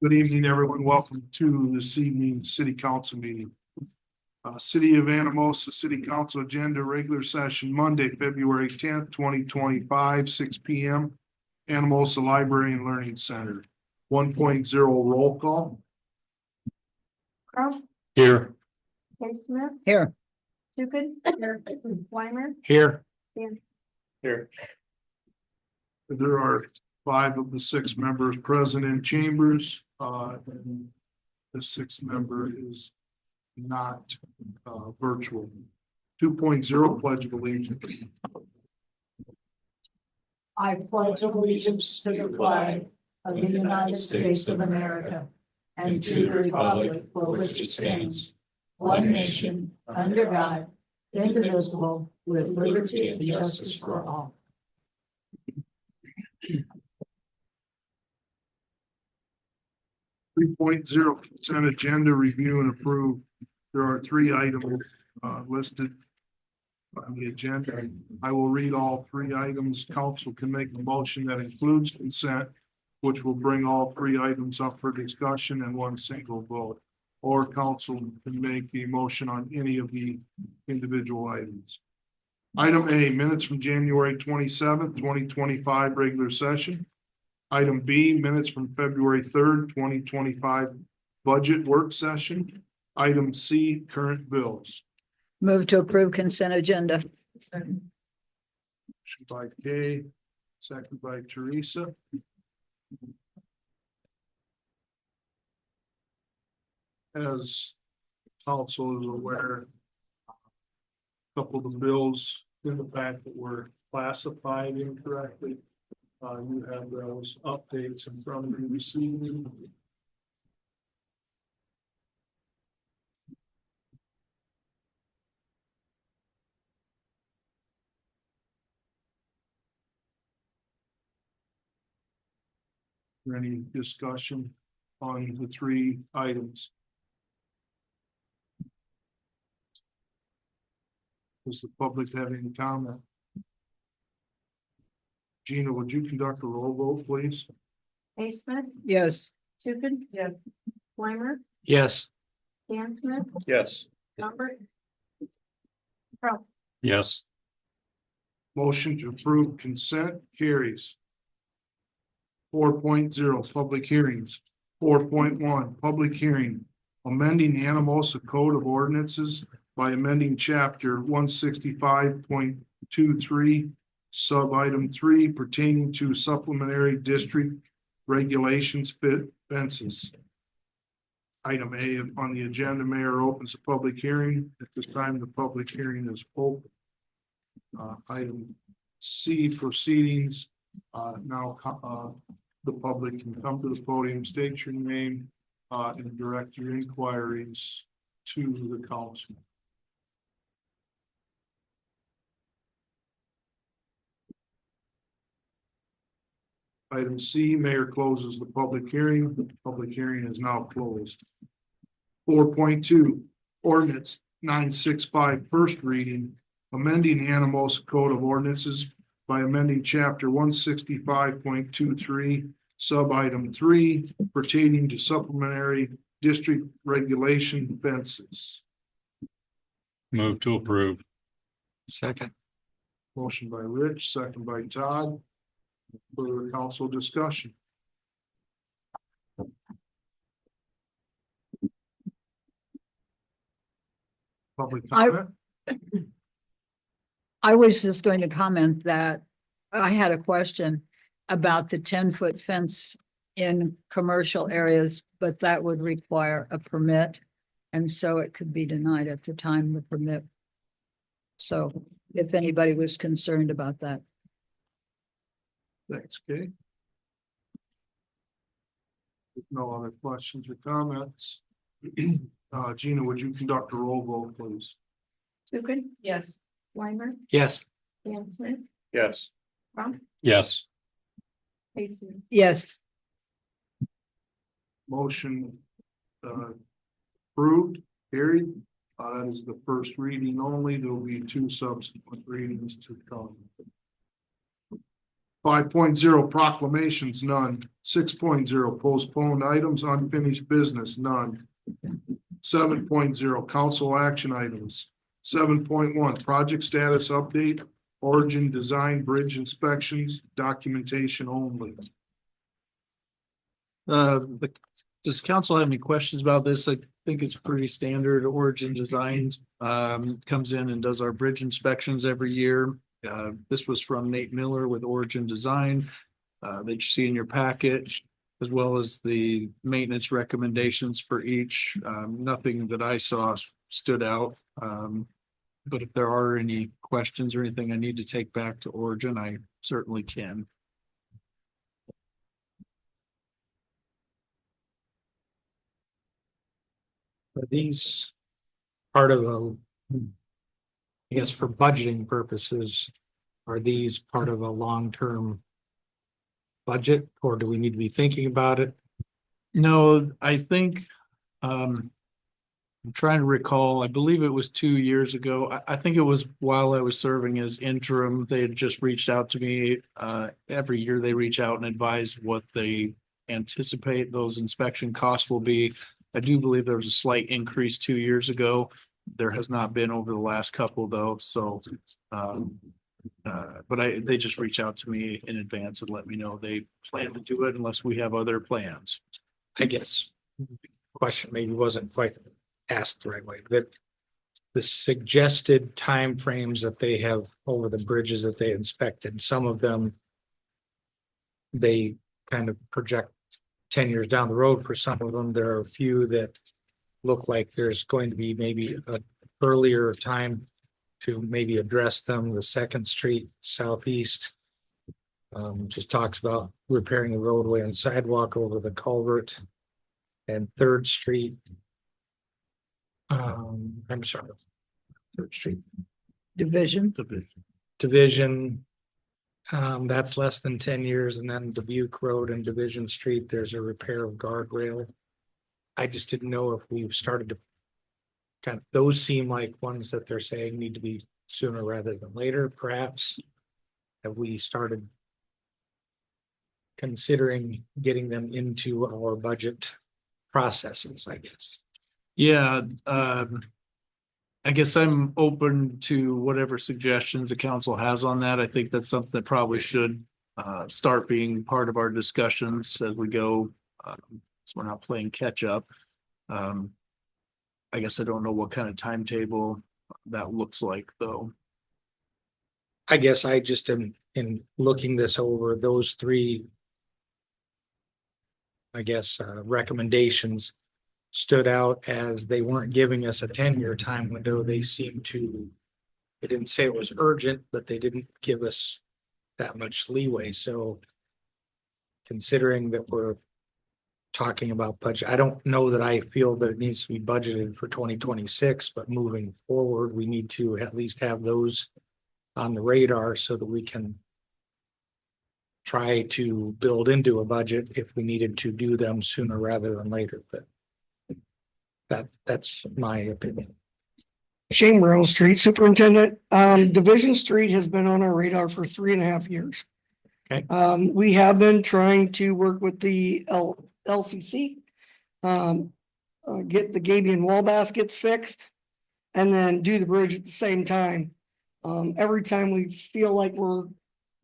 Good evening, everyone. Welcome to this evening's city council meeting. City of Anamosa City Council Agenda, regular session Monday, February 10th, 2025, 6 p.m. Anamosa Library and Learning Center. 1.0 roll call. Carl, Here. Kay Smith, Here. Tukin, here, Weimer, Here. Dan. Here. There are 5 of the 6 members present in chambers. And the 6th member is not virtual. 2.0 Pledge of Allegiance. I pledge allegiance to the flag of the United States of America and to the republic for which it stands, one nation, under God, indivisible, with liberty and justice for all. 3.0 consent agenda, review and approve. There are 3 items listed on the agenda. I will read all 3 items. Council can make a motion that includes consent, which will bring all 3 items up for discussion in one single vote. Or council can make a motion on any of the individual items. Item A, minutes from January 27th, 2025, regular session. Item B, minutes from February 3rd, 2025, budget work session. Item C, current bills. Move to approve consent agenda. Motion by Kay, second by Teresa. As council is aware, a couple of the bills in the fact that were classified incorrectly. You have those updates in front of you this evening. Any discussion on the 3 items? Does the public have any comment? Gina, would you conduct a roll vote, please? Kay Smith, Yes. Tukin, yes, Weimer, Yes. Dan Smith, Yes. Albert. Carl, Yes. Motion to approve consent carries. 4.0 public hearings. 4.1 public hearing, amending the Anamosa Code of Ordinances by amending chapter 165.23 sub item 3 pertaining to supplementary district regulations fences. Item A on the agenda, Mayor opens a public hearing. At this time, the public hearing is open. Item C, proceedings. Now the public can come to the podium, state your name, and direct your inquiries to the council. Item C, Mayor closes the public hearing. The public hearing is now closed. 4.2 ordinance 965 first reading, amending the Anamosa Code of Ordinances by amending chapter 165.23 sub item 3 pertaining to supplementary district regulation fences. Move to approve. Second. Motion by Rich, second by Todd. Further council discussion. Public comment. I was just going to comment that I had a question about the 10-foot fence in commercial areas, but that would require a permit. And so it could be denied at the time the permit. So if anybody was concerned about that. Thanks, Kay. If no other questions or comments, Gina, would you conduct a roll vote, please? Tukin, yes, Weimer, Yes. Dan Smith, Yes. Carl, Yes. Kay Smith. Yes. Motion approved, carried. That is the first reading only. There will be 2 subsequent readings to come. 5.0 proclamations, none. 6.0 postponed items, unfinished business, none. 7.0 council action items. 7.1 project status update, origin design bridge inspections, documentation only. Does council have any questions about this? I think it's pretty standard. Origin Designs comes in and does our bridge inspections every year. This was from Nate Miller with Origin Design that you see in your packet, as well as the maintenance recommendations for each. Nothing that I saw stood out. But if there are any questions or anything I need to take back to Origin, I certainly can. Are these part of a, I guess for budgeting purposes, are these part of a long-term budget, or do we need to be thinking about it? No, I think, I'm trying to recall, I believe it was 2 years ago. I think it was while I was serving as interim, they had just reached out to me. Every year they reach out and advise what they anticipate those inspection costs will be. I do believe there was a slight increase 2 years ago. There has not been over the last couple though, so but they just reach out to me in advance and let me know they plan to do it unless we have other plans. I guess the question maybe wasn't quite asked the right way, that the suggested timeframes that they have over the bridges that they inspected, some of them they kind of project 10 years down the road. For some of them, there are a few that look like there's going to be maybe an earlier time to maybe address them. The Second Street Southeast just talks about repairing the roadway and sidewalk over the culvert, and Third Street. I'm sorry, Third Street Division. Division. That's less than 10 years, and then Dubuque Road and Division Street, there's a repair of guardrail. I just didn't know if we've started to kind of, those seem like ones that they're saying need to be sooner rather than later, perhaps. Have we started considering getting them into our budget processes, I guess? Yeah, I guess I'm open to whatever suggestions the council has on that. I think that's something that probably should start being part of our discussions as we go. So we're not playing catch up. I guess I don't know what kind of timetable that looks like though. I guess I just am in looking this over, those three, I guess, recommendations stood out as they weren't giving us a 10-year time window. They seemed to, they didn't say it was urgent, but they didn't give us that much leeway. So considering that we're talking about budget, I don't know that I feel that it needs to be budgeted for 2026, but moving forward, we need to at least have those on the radar so that we can try to build into a budget if we needed to do them sooner rather than later. But that's my opinion. Shane Brown Street Superintendent. Division Street has been on our radar for 3.5 years. Okay. We have been trying to work with the LCC, get the Gabion wall baskets fixed, and then do the bridge at the same time. Every time we feel like we're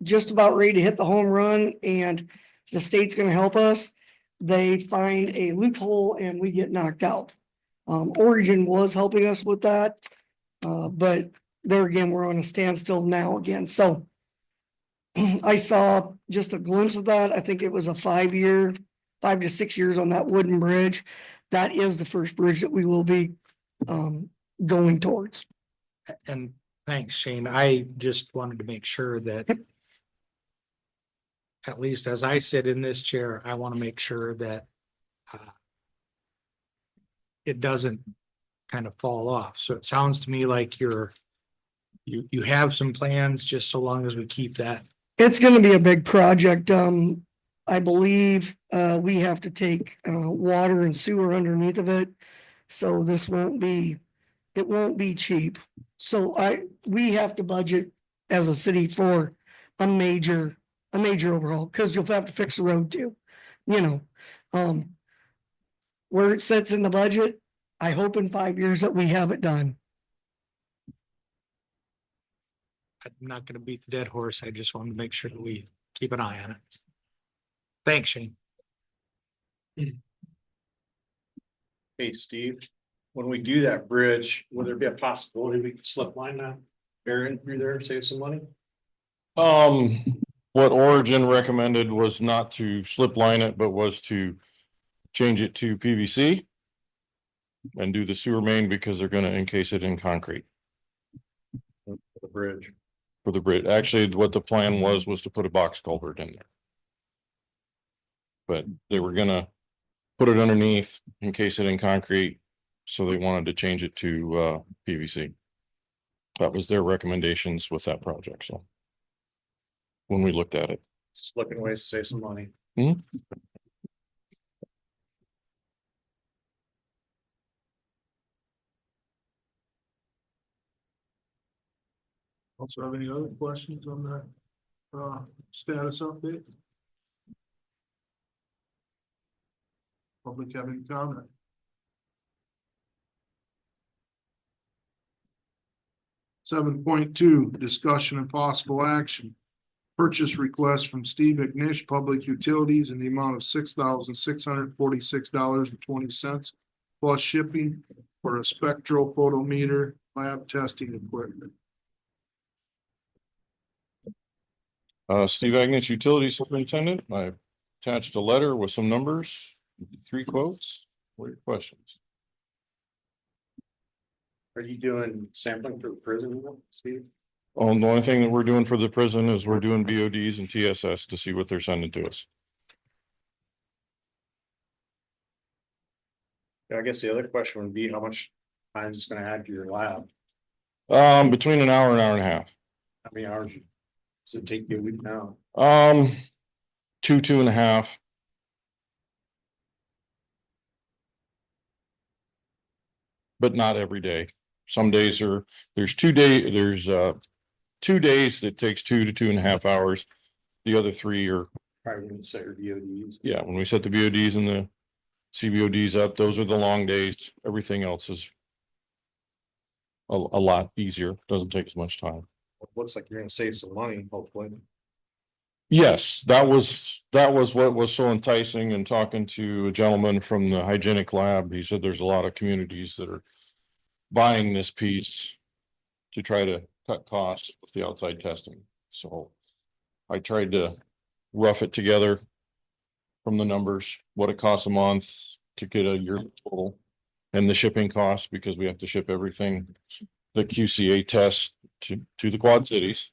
just about ready to hit the home run and the state's going to help us, they find a loophole and we get knocked out. Origin was helping us with that, but there again, we're on a standstill now again. So I saw just a glimpse of that. I think it was a 5 to 6 years on that wooden bridge. That is the first bridge that we will be going towards. And thanks, Shane. I just wanted to make sure that at least as I sit in this chair, I want to make sure that it doesn't kind of fall off. So it sounds to me like you have some plans, just so long as we keep that. It's going to be a big project. I believe we have to take water and sewer underneath of it. So it won't be cheap. So we have to budget as a city for a major a major overhaul, because you'll have to fix the road too, you know. Where it sits in the budget, I hope in 5 years that we have it done. I'm not gonna beat the dead horse. I just wanted to make sure that we keep an eye on it. Thanks, Shane. Hey, Steve, when we do that bridge, would there be a possibility we could slip line that area through there and save some money? What Origin recommended was not to slip line it, but was to change it to PVC. And do the sewer main because they're gonna encase it in concrete For the bridge. for the bridge. Actually, what the plan was to put a box culvert in there. But they were gonna put it underneath, encase it in concrete, so they wanted to change it to PVC. That was their recommendations with that project, so. When we looked at it. Just looking ways to save some money. Also have any other questions on that, status update? Public have any comment? Seven point two, discussion and possible action. Purchase request from Steve Ignish Public Utilities in the amount of $6,646.20 plus shipping for a spectral photometer lab testing equipment. Steve Agnes, Utility Superintendent. I attached a letter with some numbers, 3 quotes. What are your questions? Are you doing sampling for the prison, Steve? The only thing that we're doing for the prison is we're doing BODs and TSS to see what they're sending to us. I guess the other question would be how much time is gonna add to your lab? Between an hour and a half. How many hours does it take you a week now? 2.5. But not every day. Some days there's 2 days that takes 2 to 2.5 hours. The other 3 are, Probably wouldn't set your VODs. yeah, when we set the BODs and the CBODs up, those are the long days. Everything else is a lot easier, doesn't take as much time. Looks like you're gonna save some money, hopefully. Yes, that was what was so enticing, and talking to a gentleman from the hygienic lab, he said there's a lot of communities that are buying this piece to try to cut costs with the outside testing. So I tried to rough it together from the numbers, what it costs a month to get a year total, and the shipping costs, because we have to ship everything, the QCA test to the Quad Cities.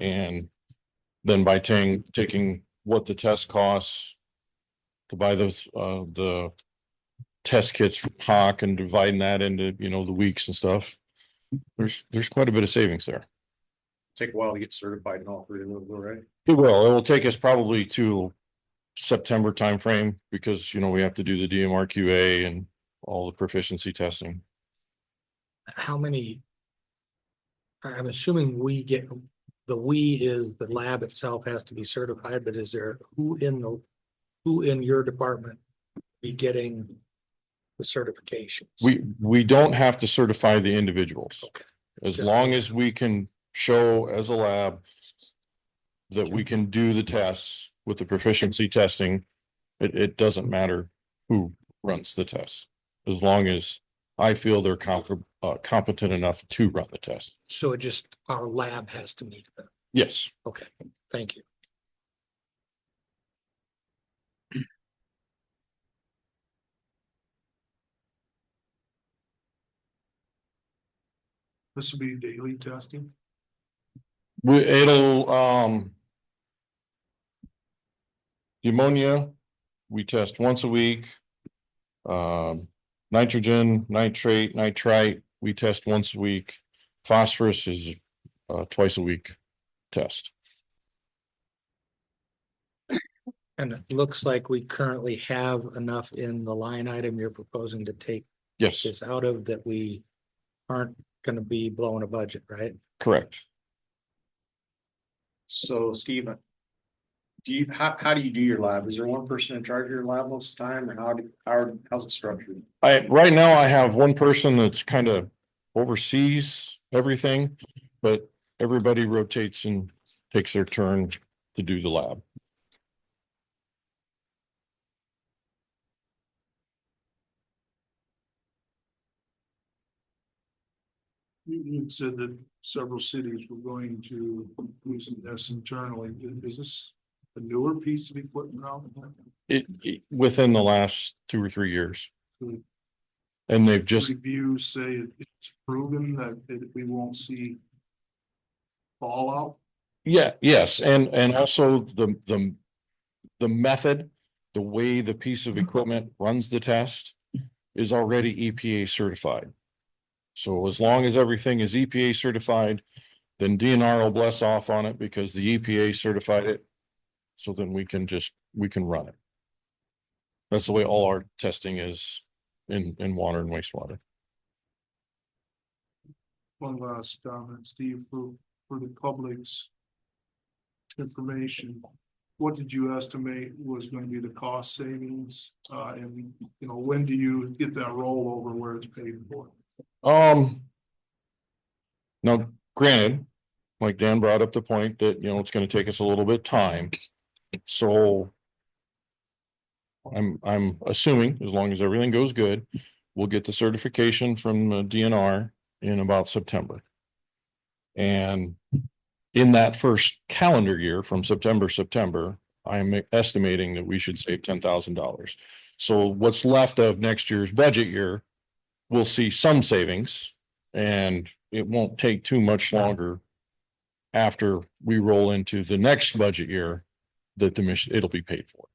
And then by taking what the test costs to buy those, the test kits from Hawk and dividing that into, the weeks and stuff, there's quite a bit of savings there. Take a while to get certified and all 3 of those, right? It will take us probably to September timeframe, because, we have to do the DMR QA and all the proficiency testing. How many? I'm assuming is the lab itself has to be certified, but is there who in your department be getting the certifications? We don't have to certify the individuals. Okay. As Just long make as we can show as a lab that we can do the tests with the proficiency testing, it doesn't matter who runs the tests, as long as I feel they're competent enough to run the test. So it just, our lab has to meet them. Yes. Okay, thank you. This will be daily testing. It'll, pneumonia, we test once a week. Nitrogen, nitrate, nitrite, we test once a week. Phosphorus is twice a week test. And it looks like we currently have enough in the line item you're proposing to take Yes, this out of, that we aren't gonna be blowing a budget, right? correct. So Steven, how do you do your lab? Is there one person in charge of your lab most of the time, or how's it structured? Right now I have one person that's kind of oversees everything, but everybody rotates and takes their turn to do the lab. You said that several cities were going to use this internally. Is this a newer piece of equipment out there? It within the last 2 or 3 years. Hmm. And they've just, Reviews say it's proven that we won't see fallout. yes, and also the method, the way the piece of equipment runs the test is already EPA certified. So as long as everything is EPA certified, then DNR will bless off on it because the EPA certified it. So then we can run it. That's the way all our testing is in water and wastewater. One last comment, Steve, for the public's information. What did you estimate was going to be the cost savings? And when do you get that rollover where it's paid for? Now granted, like Dan brought up the point that, it's going to take us a little bit of time. So I'm assuming as long as everything goes good, we'll get the certification from DNR in about September. And in that first calendar year from September, I'm estimating that we should save $10,000. So what's left of next year's budget year, we'll see some savings, and it won't take too much longer after we roll into the next budget year that it'll be paid for.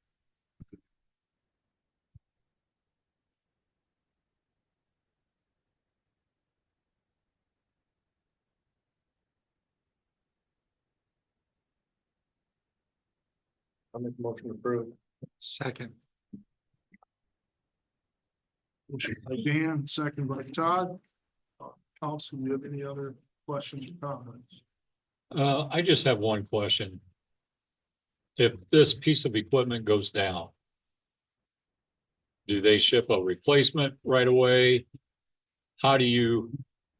I'll make a motion to approve. Second. Motion by Dan, second by Todd. Council, do you have any other questions or comments? I just have one question. If this piece of equipment goes down, do they ship a replacement right away? What do you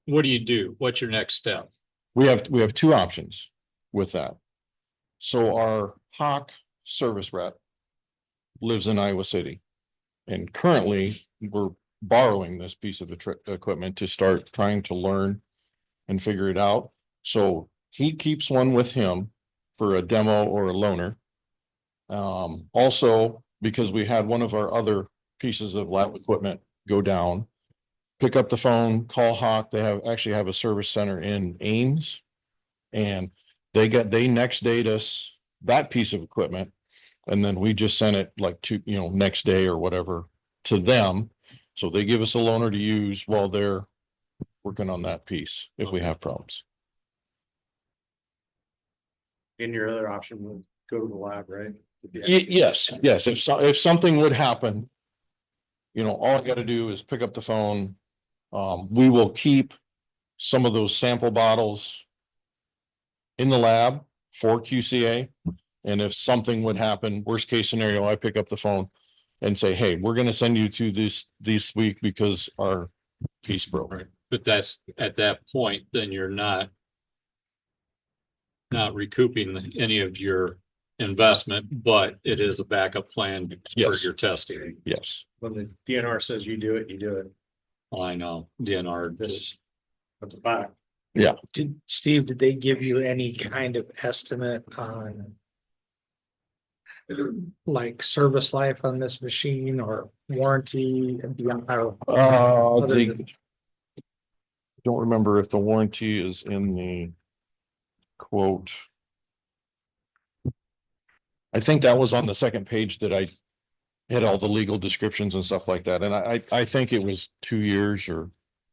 do? What's your next step? We have two options with that. So our Hawk service rep lives in Iowa City. And currently we're borrowing this piece of equipment to start trying to learn and figure it out. So he keeps one with him for a demo or a loaner. Also, because we had one of our other pieces of lab equipment go down, pick up the phone, call Hawk. They actually have a service center in Ames, and they next date us that piece of equipment. And then we just sent it like to, next day or whatever to them. So they give us a loaner to use while they're working on that piece if we have problems. And your other option would go to the lab, right? Yes. If something would happen, all I got to do is pick up the phone. We will keep some of those sample bottles in the lab for QCA. And if something would happen, worst case scenario, I pick up the phone and say, hey, we're going to send you to this week because our piece broke. Right. But that's at that point, then you're not recouping any of your investment, but it is a backup plan for Yes. your testing. Yes. When the DNR says you do it, you do it. I know DNR. That's a fact. Steve, did they give you any kind of estimate on like service life on this machine or warranty and beyond? Don't remember if the warranty is in the quote. I think that was on the second page that I had all the legal descriptions and stuff like that. And I think it was 2 years or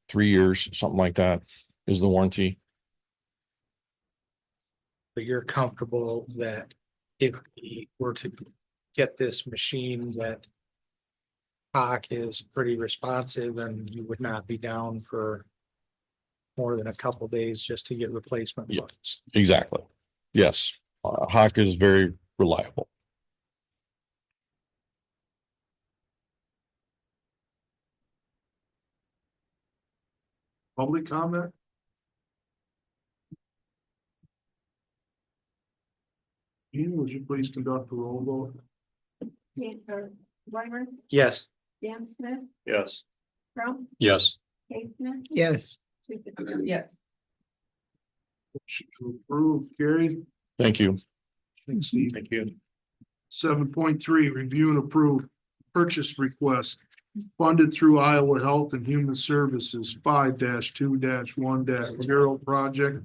3 years, something like that is the warranty. But you're comfortable that if we were to get this machine, that Hawk is pretty responsive and you would not be down for more than a couple days just to get replacement Yeah. parts? Exactly. Yes. Hawk is very reliable. Public comment? Gina, would you please conduct a roll vote? Weimer, Yes. Dan Smith, Yes. Crump, Yes. Hazen, Yes. Tukin. Yes. Motion to approve, carried. Thank you. Thanks, Steve. Thank you. 7.3, review and approve purchase request funded through Iowa Health and Human Services 5-2-1-0 project.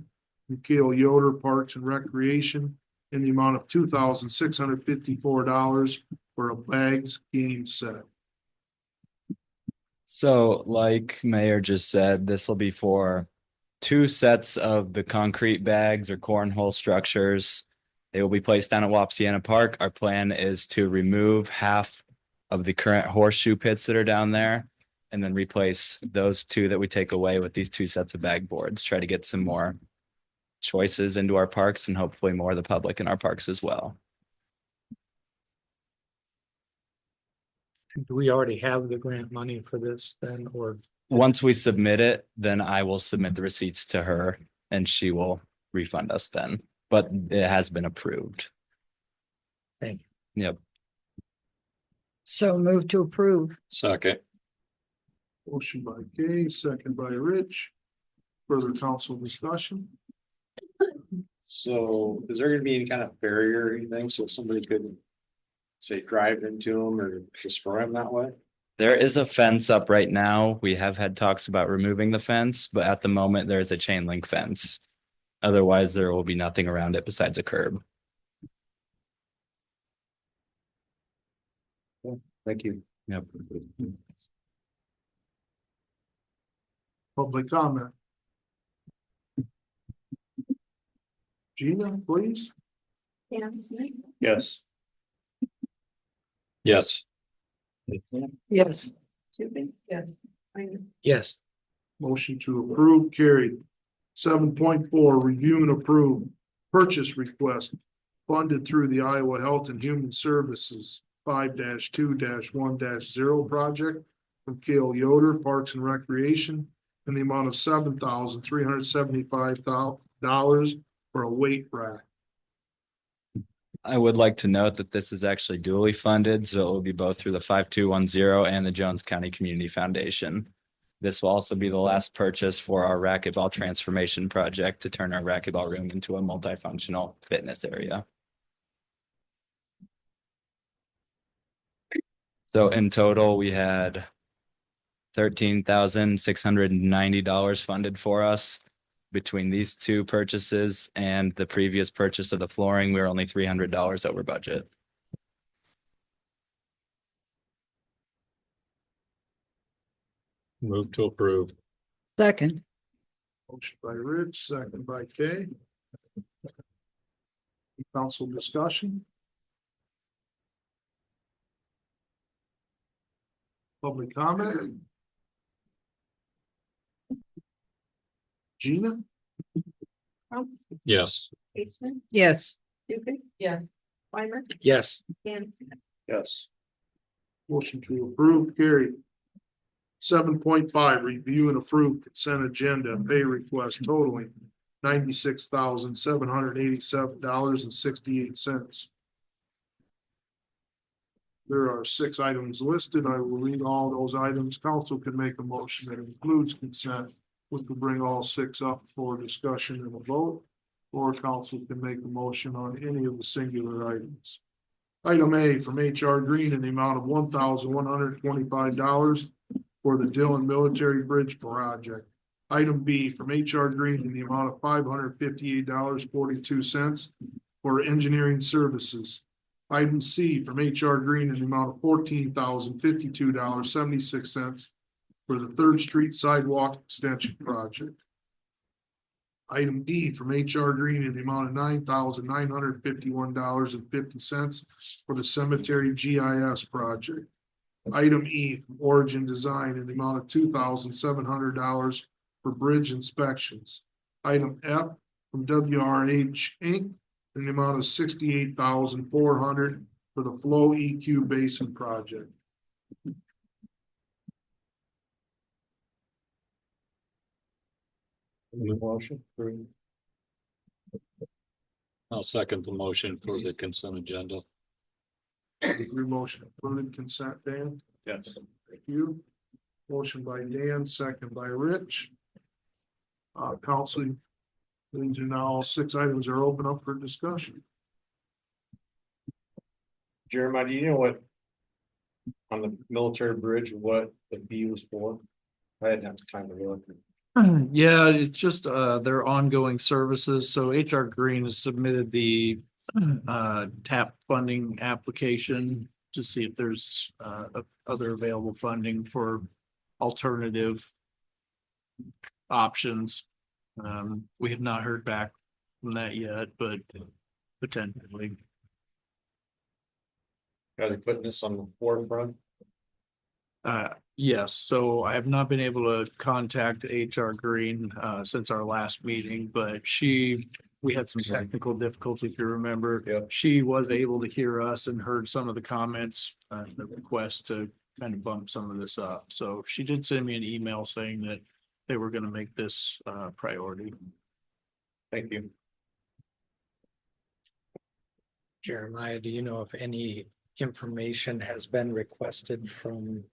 Mikhail Yoder Parks and Recreation in the amount of $2,654 for a bags game set. So like Mayor just said, this will be for two sets of the concrete bags or cornhole structures. They will be placed down at Wapsiana Park. Our plan is to remove half of the current horseshoe pits that are down there and then replace those two that we take away with these two sets of bag boards. Try to get some more choices into our parks and hopefully more of the public in our parks as well. Do we already have the grant money for this then, or? Once we submit it, then I will submit the receipts to her and she will refund us then, but it has been approved. Thank you. Yep. So move to approve. Second. Motion by Kay, second by Rich. Further council discussion? So is there gonna be any kind of barrier or anything so somebody could say drive into them or destroy them that way? There is a fence up right now. We have had talks about removing the fence, but at the moment there is a chain link fence. Otherwise, there will be nothing around it besides a curb. Thank you. Yep. Public comment. Gina, please. Dan Smith, Yes. Yes. Yes. Tukin. Yes. Weimer, Yes. Motion to approve, carried. 7.4, review and approve purchase request funded through the Iowa Health and Human Services 5-2-1-0 project from Cale Yoder Parks and Recreation in the amount of $7,375 for a weight rack. I would like to note that this is actually dually funded, so it will be both through the 5210 and the Jones County Community Foundation. This will also be the last purchase for our racquetball transformation project to turn our racquetball room into a multifunctional fitness area. So in total, we had $13,690 funded for us. Between these two purchases and the previous purchase of the flooring, we were only $300 over budget. Move to approve. Second. Motion by Rich, second by Kay. Council discussion. Public comment. Gina? Crump, Yes. Hazen, Yes. Tukin. Yes. Weimer, Yes. Dan Smith. Yes. Motion to approve, carried. 7.5, review and approve consent agenda pay request totaling $96,787.68. There are 6 items listed. I will read all those items. Council can make a motion that includes consent, which will bring all 6 up for discussion and a vote. Or council can make a motion on any of the singular items. Item A from HR Green in the amount of $1,125 for the Dillon Military Bridge Project. Item B from HR Green in the amount of $558.42 for engineering services. Item C from HR Green in the amount of $14,052.76 for the Third Street Sidewalk Extension Project. Item D from HR Green in the amount of $9,951.50 for the Cemetery GIS project. Item E from Origin Design in the amount of $2,700 for bridge inspections. Item F from WRH Inc. in the amount of $68,400 for the Flow EQ Basin project. Motion. I'll second the motion for the consent agenda. Your motion approved, consent, Dan? Yes. Thank you. Motion by Dan, second by Rich. Council, these are now all 6 items are open up for discussion. Jeremiah, do you know what? On the military bridge, what the fee was for? I didn't have time to look. Yeah, it's just their ongoing services. So HR Green has submitted the TAP funding application to see if there's other available funding for alternative options. We have not heard back from that yet, but potentially. Are they putting this on the forefront? Yes, so I have not been able to contact HR Green since our last meeting, but we had some technical difficulty, if you remember. Yep. She was able to hear us and heard some of the comments, the request to kind of bump some of this up. So she did send me an email saying that they were gonna make this priority. Thank you. Jeremiah, do you know if any information has been requested from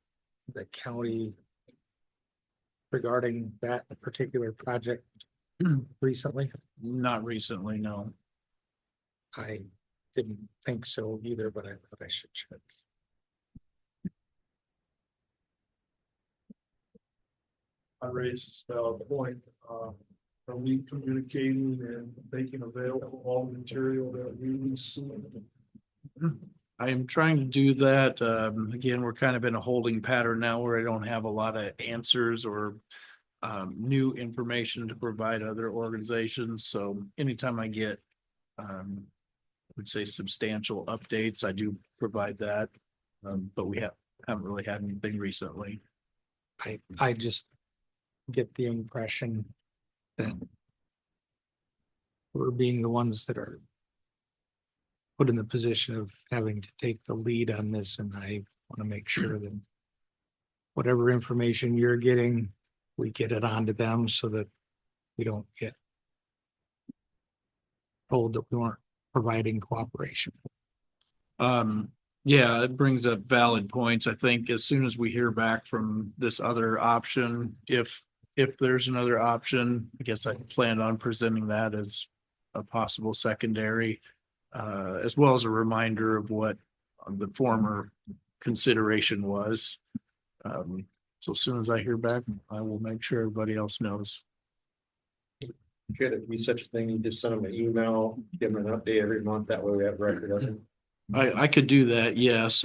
the county regarding that particular project recently? Not recently, no. I didn't think so either, but I thought I should check. I raised a point, are we communicating and making available all the material that we receive? I am trying to do that. Again, we're kind of in a holding pattern now where I don't have a lot of answers or new information to provide other organizations. So anytime I get, I would say substantial updates, I do provide that. But we haven't really had anything recently. I just get the impression that we're being the ones that are put in the position of having to take the lead on this, and I want to make sure that whatever information you're getting, we get it onto them so that we don't get told that we weren't providing cooperation. Yeah, it brings up valid points. I think as soon as we hear back from this other option, if there's another option, I guess I planned on presenting that as a possible secondary, as well as a reminder of what the former consideration was. So as soon as I hear back, I will make sure everybody else knows. Could it be such a thing? You just send them an email, give them an update every month. That way we have record of it. I could do that, yes.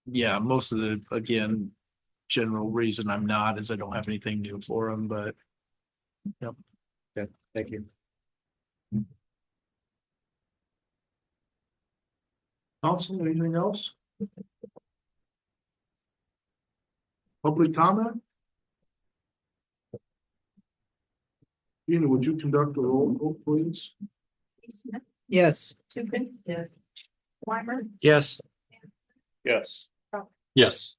Yeah, most of the, again, general reason I'm not is I don't have anything new for them, but yep. Yeah, thank you. Council, anything else? Public comment? Gina, would you conduct a roll call, please? Smith, Yes. Tukin. Yes. Weimer, Yes, Yes. Yes.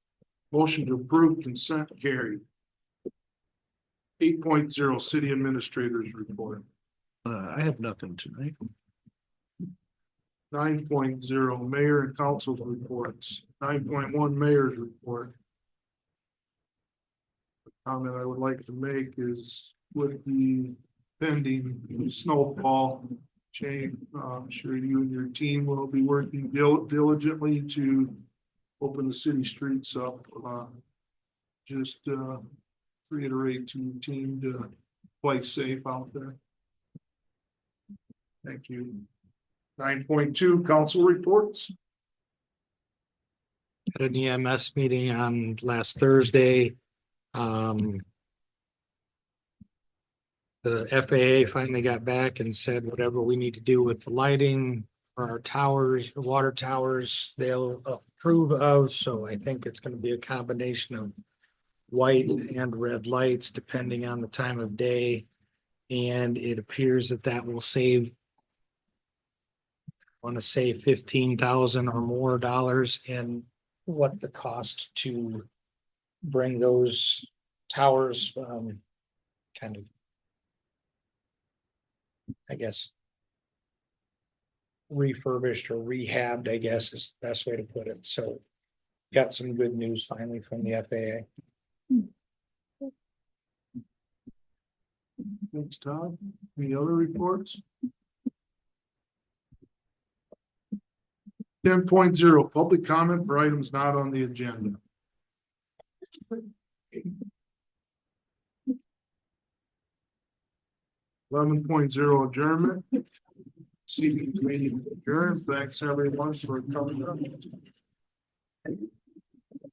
Motion to approve consent carried. 8.0 City Administrators Report. I have nothing tonight. 9.0 Mayor and Council's reports. 9.1 Mayor's report. The comment I would like to make is with the pending snowfall chain, I'm sure you and your team will be working diligently to open the city streets up. Just reiterate to your team to play safe out there. Thank you. 9.2 Council reports. at an EMS meeting on last Thursday. The FAA finally got back and said whatever we need to do with the lighting for our towers, water towers, they'll approve of. So I think it's gonna be a combination of white and red lights depending on the time of day. And it appears that that will save. I want to say 15,000 or more dollars in what the cost to bring those towers, kind of. I guess. Refurbished or rehabbed, I guess is the best way to put it. So got some good news finally from the FAA. Thanks, Todd. Any other reports? 10.0 public comment for items not on the agenda. 11.0 adjournment. Seeking meeting adjourned. Thanks everyone for coming.